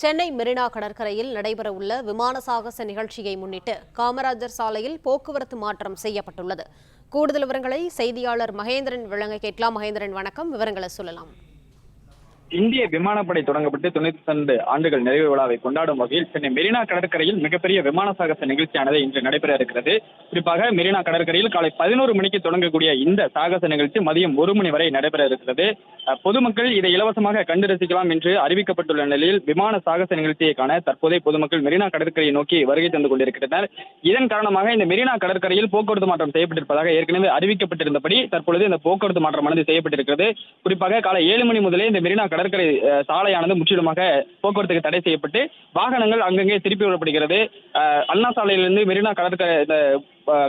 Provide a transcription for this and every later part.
சென்னை மெரினா கடற்கரையில் நடைபெறவுள்ள விமான சாகச நிகழ்ச்சியை முன்னிட்டு காமராஜர் சாலையில் போக்குவரத்து மாற்றம் செய்யப்பட்டுள்ளது. கூடுதல் விவரங்களை செய்தியாளர் மகேந்திரன் வழங்க கேட்கலாம். மகேந்திரன், வணக்கம். விவரங்களை சொல்லலாம். இந்திய விமானப்படை தொடங்கப்பட்டு 92 ஆண்டுகள் நிறைவு விழாவை கொண்டாடும் வகையில் சென்னை மெரினா கடற்கரையில் மிகப்பெரிய விமான சாகச நிகழ்ச்சியானது இன்று நடைபெற இருக்கிறது. குறிப்பாக மெரினா கடற்கரையில் காலை 11 மணிக்கு தொடங்கக்கூடிய இந்த சாகச நிகழ்ச்சி மதியம் 1 மணி வரை நடைபெற இருக்கிறது. பொதுமக்கள் இதை இலவசமாக கண்டு ரசிக்கலாம் என்று அறிவிக்கப்பட்டுள்ள நிலையில் விமான சாகச நிகழ்ச்சியை காண தற்போதைய பொதுமக்கள் மெரினா கடற்கரையை நோக்கி வருகை தந்து கொண்டிருக்கின்றனர். இதன் காரணமாக இந்த மெரினா கடற்கரையில் போக்குவரத்து மாற்றம் செய்யப்பட்டிருப்பதாக ஏற்கனவே அறிவிக்கப்பட்டிருந்தபடி தற்பொழுது இந்த போக்குவரத்து மாற்றமானது செய்யப்பட்டிருக்கிறது. குறிப்பாக காலை 7 மணி முதலே இந்த மெரினா கடற்கரை சாலையானது முற்றிலுமாக போக்குவரத்துக்கு தடை செய்யப்பட்டு வாகனங்கள் அங்கங்கே திருப்பி விடப்படுகிறது. அண்ணா சாலையிலிருந்து மெரினா கடற்கரை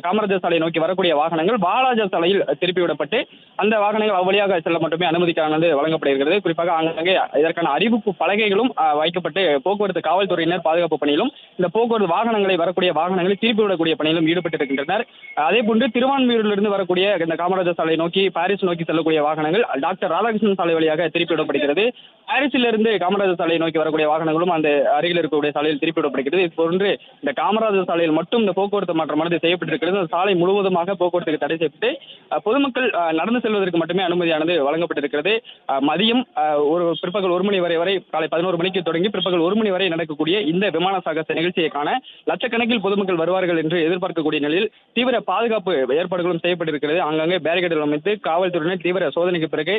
காமராஜர் சாலையை நோக்கி வரக்கூடிய வாகனங்கள் வாலாஜர் சாலையில் திருப்பி விடப்பட்டு அந்த வாகனங்கள் அவ்வழியாக செல்ல மட்டுமே அனுமதிக்கானது வழங்கப்படுகிறது. குறிப்பாக அங்கங்கே இதற்கான அறிவிப்பு பலகைகளும் வைக்கப்பட்டு போக்குவரத்து காவல்துறையினர் பாதுகாப்பு பணியிலும் இந்த போக்குவரத்து வாகனங்களை வரக்கூடிய வாகனங்களை திருப்பி விடக்கூடிய பணியிலும் ஈடுபட்டிருக்கின்றனர். அதே போன்று திருவான்மியூரிலிருந்து வரக்கூடிய இந்த காமராஜர் சாலை நோக்கி பாரிஸ் நோக்கி செல்லக்கூடிய வாகனங்கள் டாக்டர் ராதாகிருஷ்ணன் சாலை வழியாக திருப்பி விடப்படுகிறது. பாரிஸிலிருந்து காமராஜர் சாலையை நோக்கி வரக்கூடிய வாகனங்களும் அந்த அருகில் இருக்கக்கூடிய சாலையில் திருப்பி விடப்படுகிறது. இது போன்று இந்த காமராஜர் சாலையில் மட்டும் இந்த போக்குவரத்து மாற்றமானது செய்யப்பட்டிருக்கிறது. சாலை முழுவதுமாக போக்குவரத்துக்கு தடை செய்யப்பட்டு பொதுமக்கள் நடந்து செல்வதற்கு மட்டுமே அனுமதியானது வழங்கப்பட்டிருக்கிறது. மதியம் பிற்பகல் 1 மணி வரை காலை 11 மணிக்கு தொடங்கி பிற்பகல் 1 மணி வரை நடக்கக்கூடிய இந்த விமான சாகச நிகழ்ச்சியை காண லட்சக்கணக்கில் பொதுமக்கள் வருவார்கள் என்று எதிர்பார்க்கக்கூடிய நிலையில் தீவிர பாதுகாப்பு ஏற்பாடுகளும் செய்யப்பட்டிருக்கிறது. அங்கங்கே பேரிகேடுகள் அமைத்து காவல்துறையினர் தீவிர சோதனைக்கு பிறகு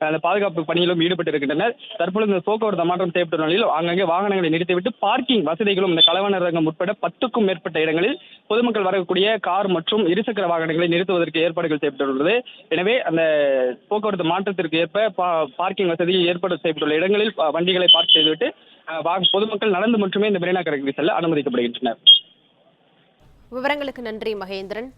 அந்த பாதுகாப்பு பணியிலும் ஈடுபட்டிருக்கின்றனர். தற்பொழுது இந்த போக்குவரத்து மாற்றம் செய்யப்பட்ட நிலையில் அங்கங்கே வாகனங்களை நிறுத்திவிட்டு பார்க்கிங் வசதிகளும் இந்த கலவரங்கம் உட்பட 10க்கும் மேற்பட்ட இடங்களில் பொதுமக்கள் வரக்கூடிய கார் மற்றும் இருசக்கர வாகனங்களை நிறுத்துவதற்கு ஏற்பாடுகள் செய்யப்பட்டுள்ளது. எனவே அந்த போக்குவரத்து மாற்றத்திற்கு ஏற்ப பார்க்கிங் வசதி ஏற்பாடு செய்யப்பட்டுள்ள இடங்களில் வண்டிகளை பார்க் செய்துவிட்டு பொதுமக்கள் நடந்து மட்டுமே இந்த மெரினா கடற்கரைக்கு செல்ல அனுமதிக்கப்படுகின்றனர். விவரங்களுக்கு நன்றி மகேந்திரன்.